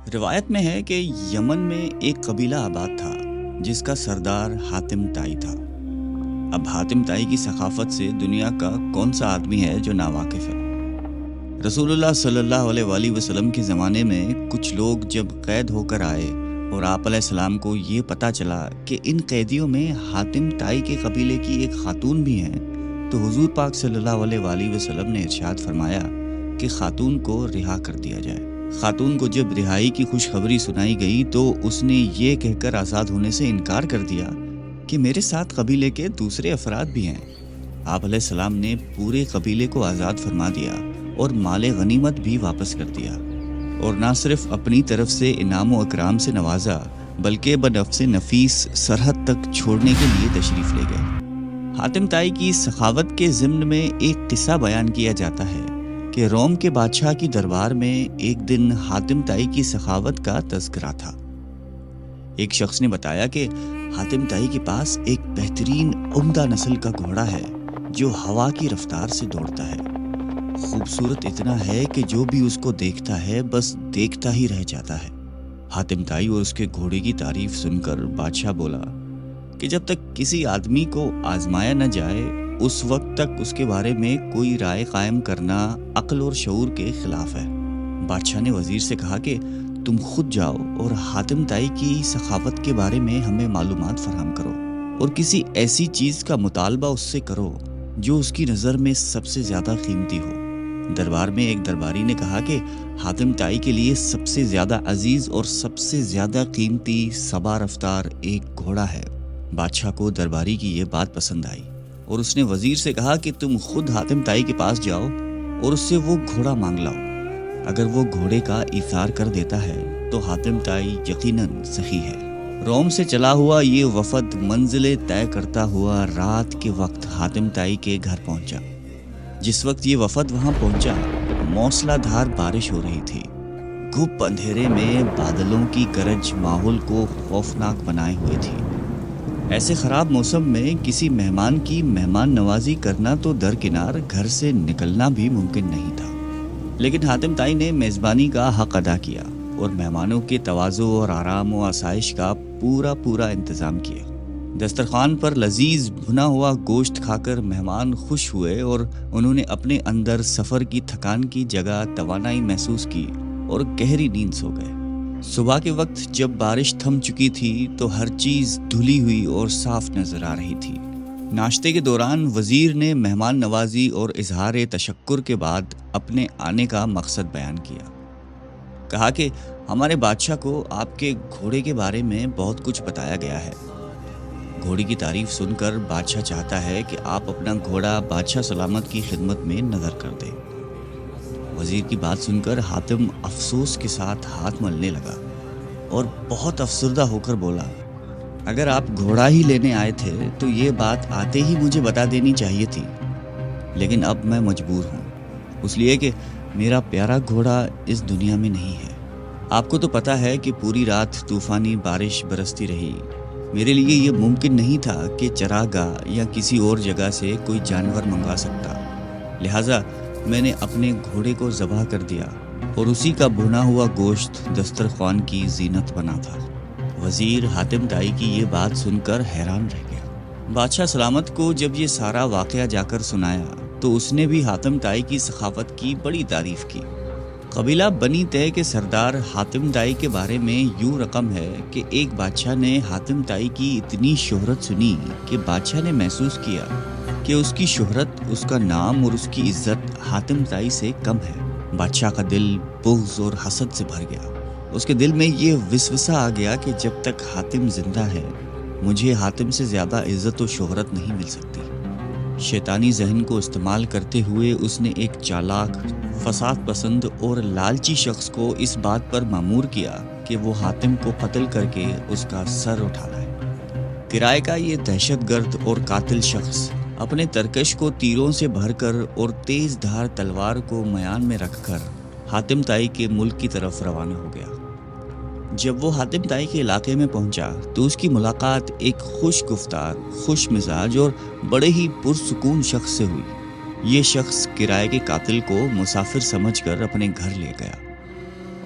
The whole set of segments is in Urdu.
روایت میں ہے کہ یمن میں ایک قبیلہ آباد تھا جس کا سردار حاتم طائی تھا۔ اب حاتم طائی کی ثقافت سے دنیا کا کون سا آدمی ہے جو ناواقف ہے؟ رسول اللہ صلی اللہ علیہ وآلہ وسلم کے زمانے میں کچھ لوگ جب قید ہو کر آئے اور آپ علیہ السلام کو یہ پتہ چلا کہ ان قیدیوں میں حاتم طائی کے قبیلے کی ایک خاتون بھی ہیں، تو حضور پاک صلی اللہ علیہ وآلہ وسلم نے ارشاد فرمایا کہ خاتون کو رہا کر دیا جائے۔ خاتون کو جب رہائی کی خوشخبری سنائی گئی تو اس نے یہ کہہ کر آزاد ہونے سے انکار کر دیا کہ میرے ساتھ قبیلے کے دوسرے افراد بھی ہیں۔ آپ علیہ السلام نے پورے قبیلے کو آزاد فرما دیا اور مال غنیمت بھی واپس کر دیا، اور نہ صرف اپنی طرف سے انعام و اکرام سے نوازا بلکہ بنفس نفیس سرحد تک چھوڑنے کے لیے تشریف لے گئے۔ حاتم طائی کی سخاوت کے ضمن میں ایک قصہ بیان کیا جاتا ہے کہ روم کے بادشاہ کی دربار میں ایک دن حاتم طائی کی سخاوت کا تذکرہ تھا۔ ایک شخص نے بتایا کہ حاتم طائی کے پاس ایک بہترین عمدہ نسل کا گھوڑا ہے جو ہوا کی رفتار سے دوڑتا ہے۔ خوبصورت اتنا ہے کہ جو بھی اس کو دیکھتا ہے بس دیکھتا ہی رہ جاتا ہے۔ حاتم طائی اور اس کے گھوڑے کی تعریف سن کر بادشاہ بولا کہ جب تک کسی آدمی کو آزمایا نہ جائے اس وقت تک اس کے بارے میں کوئی رائے قائم کرنا عقل اور شعور کے خلاف ہے۔ بادشاہ نے وزیر سے کہا کہ تم خود جاؤ اور حاتم طائی کی سخاوت کے بارے میں ہمیں معلومات فراہم کرو اور کسی ایسی چیز کا مطالبہ اس سے کرو جو اس کی نظر میں سب سے زیادہ قیمتی ہو۔ دربار میں ایک درباری نے کہا کہ حاتم طائی کے لیے سب سے زیادہ عزیز اور سب سے زیادہ قیمتی سبا رفتار ایک گھوڑا ہے۔ بادشاہ کو درباری کی یہ بات پسند آئی اور اس نے وزیر سے کہا کہ تم خود حاتم طائی کے پاس جاؤ اور اس سے وہ گھوڑا مانگ لاؤ۔ اگر وہ گھوڑے کا ایثار کر دیتا ہے تو حاتم طائی یقیناً سخی ہے۔ روم سے چلا ہوا یہ وفد منزلیں طے کرتا ہوا رات کے وقت حاتم طائی کے گھر پہنچا۔ جس وقت یہ وفد وہاں پہنچا موسلا دھار بارش ہو رہی تھی۔ گھپ اندھیرے میں بادلوں کی گرج ماحول کو خوفناک بنائے ہوئے تھی۔ ایسے خراب موسم میں کسی مہمان کی مہمان نوازی کرنا تو درکنار گھر سے نکلنا بھی ممکن نہیں تھا، لیکن حاتم طائی نے میزبانی کا حق ادا کیا اور مہمانوں کے تواضع اور آرام و آسائش کا پورا انتظام کیا۔ دسترخوان پر لذیذ بھنا ہوا گوشت کھا کر مہمان خوش ہوئے اور انہوں نے اپنے اندر سفر کی تھکان کی جگہ توانائی محسوس کی اور گہری نیند سو گئے۔ صبح کے وقت جب بارش تھم چکی تھی تو ہر چیز دھلی ہوئی اور صاف نظر آ رہی تھی۔ ناشتے کے دوران وزیر نے مہمان نوازی اور اظہار تشکر کے بعد اپنے آنے کا مقصد بیان کیا۔ کہا کہ ہمارے بادشاہ کو آپ کے گھوڑے کے بارے میں بہت کچھ بتایا گیا ہے۔ گھوڑے کی تعریف سن کر بادشاہ چاہتا ہے کہ آپ اپنا گھوڑا بادشاہ سلامت کی خدمت میں نظر کر دیں۔ وزیر کی بات سن کر حاتم افسوس کے ساتھ ہاتھ ملنے لگا اور بہت افسردہ ہو کر بولا، اگر آپ گھوڑا ہی لینے آئے تھے تو یہ بات آتے ہی مجھے بتا دینی چاہیے تھی، لیکن اب میں مجبور ہوں، اس لیے کہ میرا پیارا گھوڑا اس دنیا میں نہیں ہے۔ آپ کو تو پتا ہے کہ پوری رات طوفانی بارش برستی رہی۔ میرے لیے یہ ممکن نہیں تھا کہ چراگاہ یا کسی اور جگہ سے کوئی جانور منگوا سکتا، لہٰذا میں نے اپنے گھوڑے کو ذبح کر دیا اور اسی کا بھنا ہوا گوشت دسترخوان کی زینت بنا تھا۔ وزیر حاتم طائی کی یہ بات سن کر حیران رہ گیا۔ بادشاہ سلامت کو جب یہ سارا واقعہ جا کر سنایا تو اس نے بھی حاتم طائی کی سخاوت کی بڑی تعریف کی۔ قبیلہ بنی طے کے سردار حاتم طائی کے بارے میں یوں رقم ہے کہ ایک بادشاہ نے حاتم طائی کی اتنی شہرت سنی کہ بادشاہ نے محسوس کیا کہ اس کی شہرت، اس کا نام اور اس کی عزت حاتم طائی سے کم ہے۔ بادشاہ کا دل بغض اور حسد سے بھر گیا۔ اس کے دل میں یہ وسوسہ آ گیا کہ جب تک حاتم زندہ ہے مجھے حاتم سے زیادہ عزت و شہرت نہیں مل سکتی۔ شیطانی ذہن کو استعمال کرتے ہوئے اس نے ایک چالاک، فساد پسند اور لالچی شخص کو اس بات پر مامور کیا کہ وہ حاتم کو قتل کر کے اس کا سر اٹھا لائے۔ کرائے کا یہ دہشت گرد اور قاتل شخص اپنے ترکش کو تیروں سے بھر کر اور تیز دھار تلوار کو میان میں رکھ کر حاتم طائی کے ملک کی طرف روانہ ہو گیا۔ جب وہ حاتم طائی کے علاقے میں پہنچا تو اس کی ملاقات ایک خوش گفتار، خوش مزاج اور بڑے ہی پرسکون شخص سے ہوئی۔ یہ شخص کرائے کے قاتل کو مسافر سمجھ کر اپنے گھر لے گیا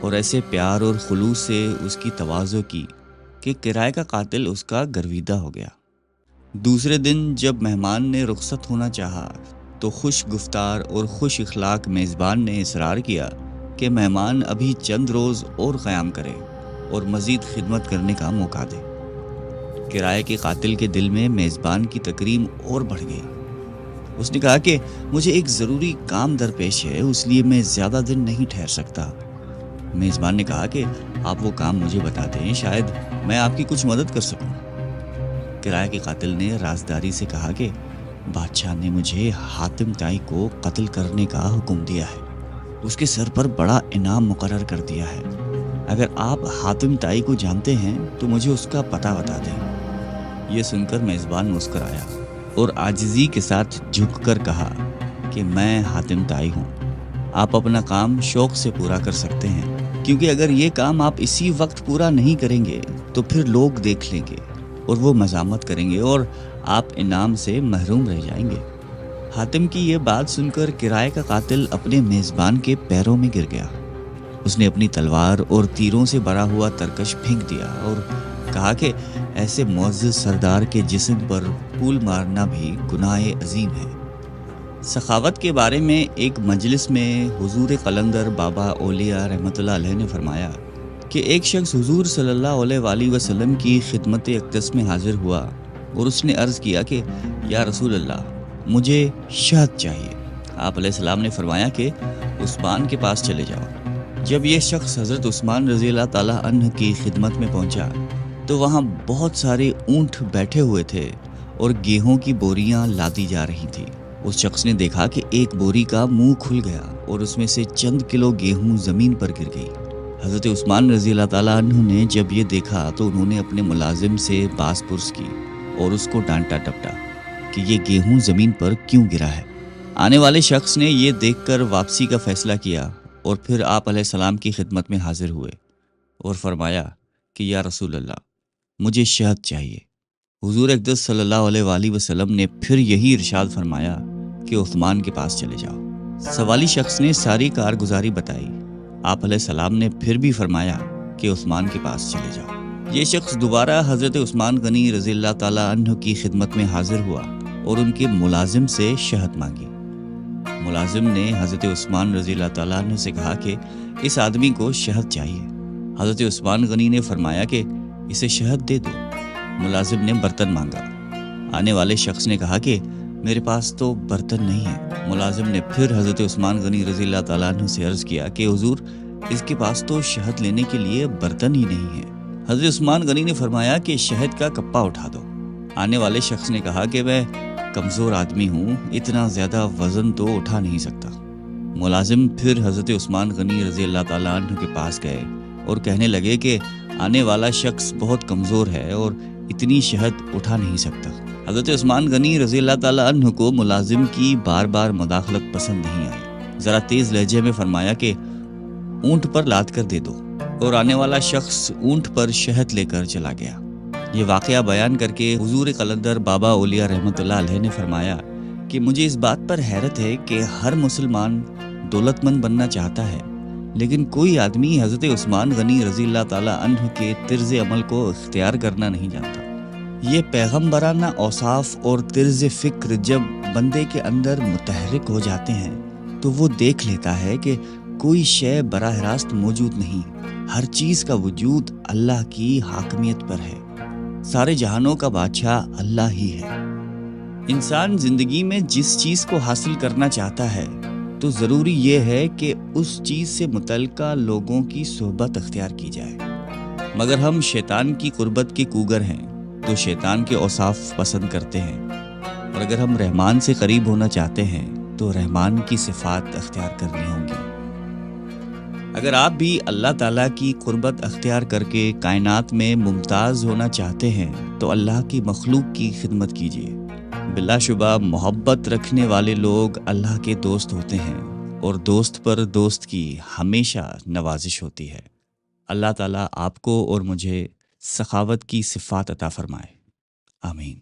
اور ایسے پیار اور خلوص سے اس کی تواضع کی کہ کرائے کا قاتل اس کا گرویدہ ہو گیا۔ دوسرے دن جب مہمان نے رخصت ہونا چاہا تو خوش گفتار اور خوش اخلاق میزبان نے اصرار کیا کہ مہمان ابھی چند روز اور قیام کرے اور مزید خدمت کرنے کا موقع دے۔ کرائے کے قاتل کے دل میں میزبان کی تکریم اور بڑھ گئی۔ اس نے کہا کہ مجھے ایک ضروری کام درپیش ہے، اس لیے میں زیادہ دن نہیں ٹھہر سکتا۔ میزبان نے کہا کہ آپ وہ کام مجھے بتا دیں، شاید میں آپ کی کچھ مدد کر سکوں۔ کرائے کے قاتل نے رازداری سے کہا کہ بادشاہ نے مجھے حاتم طائی کو قتل کرنے کا حکم دیا ہے، اس کے سر پر بڑا انعام مقرر کر دیا ہے۔ اگر آپ حاتم طائی کو جانتے ہیں تو مجھے اس کا پتہ بتا دیں۔ یہ سن کر میزبان مسکرایا اور عاجزی کے ساتھ جھک کر کہا کہ میں حاتم طائی ہوں، آپ اپنا کام شوق سے پورا کر سکتے ہیں، کیونکہ اگر یہ کام آپ اسی وقت پورا نہیں کریں گے تو پھر لوگ دیکھ لیں گے اور وہ مذمت کریں گے اور آپ انعام سے محروم رہ جائیں گے۔ حاتم کی یہ بات سن کر کرائے کا قاتل اپنے میزبان کے پیروں میں گر گیا۔ اس نے اپنی تلوار اور تیروں سے بھرا ہوا ترکش پھینک دیا اور کہا کہ ایسے معزز سردار کے جسم پر پھول مارنا بھی گناہ عظیم ہے۔ سخاوت کے بارے میں ایک مجلس میں حضور قلندر بابا اولیاء رحمۃ اللہ علیہ نے فرمایا کہ ایک شخص حضور صلی اللہ علیہ وآلہ وسلم کی خدمت اقدس میں حاضر ہوا اور اس نے عرض کیا کہ یا رسول اللہ، مجھے شہد چاہیے۔ آپ علیہ السلام نے فرمایا کہ عثمان کے پاس چلے جاؤ۔ جب یہ شخص حضرت عثمان رضی اللہ تعالیٰ عنہ کی خدمت میں پہنچا تو وہاں بہت سارے اونٹ بیٹھے ہوئے تھے اور گیہوں کی بوریاں لادی جا رہی تھیں۔ اس شخص نے دیکھا کہ ایک بوری کا منہ کھل گیا اور اس میں سے چند کلو گیہوں زمین پر گر گئی۔ حضرت عثمان رضی اللہ تعالیٰ عنہ نے جب یہ دیکھا تو انہوں نے اپنے ملازم سے باز پرس کی اور اس کو ڈانٹا ٹپٹا کہ یہ گیہوں زمین پر کیوں گرا ہے۔ آنے والے شخص نے یہ دیکھ کر واپسی کا فیصلہ کیا اور پھر آپ علیہ السلام کی خدمت میں حاضر ہوئے اور فرمایا کہ یا رسول اللہ، مجھے شہد چاہیے۔ حضور اقدس صلی اللہ علیہ وآلہ وسلم نے پھر یہی ارشاد فرمایا کہ عثمان کے پاس چلے جاؤ۔ سوالی شخص نے ساری کارگزاری بتائی۔ آپ علیہ السلام نے پھر بھی فرمایا کہ عثمان کے پاس چلے جاؤ۔ یہ شخص دوبارہ حضرت عثمان غنی رضی اللہ تعالیٰ عنہ کی خدمت میں حاضر ہوا اور ان کے ملازم سے شہد مانگی۔ ملازم نے حضرت عثمان رضی اللہ تعالیٰ عنہ سے کہا کہ اس آدمی کو شہد چاہیے۔ حضرت عثمان غنی نے فرمایا کہ اسے شہد دے دو۔ ملازم نے برتن مانگا۔ آنے والے شخص نے کہا کہ میرے پاس تو برتن نہیں ہے۔ ملازم نے پھر حضرت عثمان غنی رضی اللہ تعالیٰ عنہ سے عرض کیا کہ حضور، اس کے پاس تو شہد لینے کے لیے برتن ہی نہیں ہے۔ حضرت عثمان غنی نے فرمایا کہ شہد کا کپا اٹھا دو۔ آنے والے شخص نے کہا کہ میں کمزور آدمی ہوں، اتنا زیادہ وزن تو اٹھا نہیں سکتا۔ ملازم پھر حضرت عثمان غنی رضی اللہ تعالیٰ عنہ کے پاس گئے اور کہنے لگے کہ آنے والا شخص بہت کمزور ہے اور اتنی شہد اٹھا نہیں سکتا۔ حضرت عثمان غنی رضی اللہ تعالیٰ عنہ کو ملازم کی بار بار مداخلت پسند نہیں آئی۔ ذرا تیز لہجے میں فرمایا کہ اونٹ پر لاد کر دے دو، اور آنے والا شخص اونٹ پر شہد لے کر چلا گیا۔ یہ واقعہ بیان کر کے حضور قلندر بابا اولیاء رحمۃ اللہ علیہ نے فرمایا کہ مجھے اس بات پر حیرت ہے کہ ہر مسلمان دولت مند بننا چاہتا ہے، لیکن کوئی آدمی حضرت عثمان غنی رضی اللہ تعالیٰ عنہ کے طرز عمل کو اختیار کرنا نہیں جانتا۔ یہ پیغمبرانہ اوصاف اور طرز فکر جب بندے کے اندر متحرک ہو جاتے ہیں تو وہ دیکھ لیتا ہے کہ کوئی شے براہ راست موجود نہیں، ہر چیز کا وجود اللہ کی حاکمیت پر ہے، سارے جہانوں کا بادشاہ اللہ ہی ہے۔ انسان زندگی میں جس چیز کو حاصل کرنا چاہتا ہے تو ضروری یہ ہے کہ اس چیز سے متعلقہ لوگوں کی صحبت اختیار کی جائے، مگر ہم شیطان کی قربت کے کوگر ہیں تو شیطان کے اوصاف پسند کرتے ہیں، اور اگر ہم رحمان سے قریب ہونا چاہتے ہیں تو رحمان کی صفات اختیار کرنی ہوں گی۔ اگر آپ بھی اللہ تعالیٰ کی قربت اختیار کر کے کائنات میں ممتاز ہونا چاہتے ہیں تو اللہ کی مخلوق کی خدمت کیجیے۔ بلا شبہ محبت رکھنے والے لوگ اللہ کے دوست ہوتے ہیں، اور دوست پر دوست کی ہمیشہ نوازش ہوتی ہے۔ اللہ تعالیٰ آپ کو اور مجھے سخاوت کی صفات عطا فرمائے، آمین۔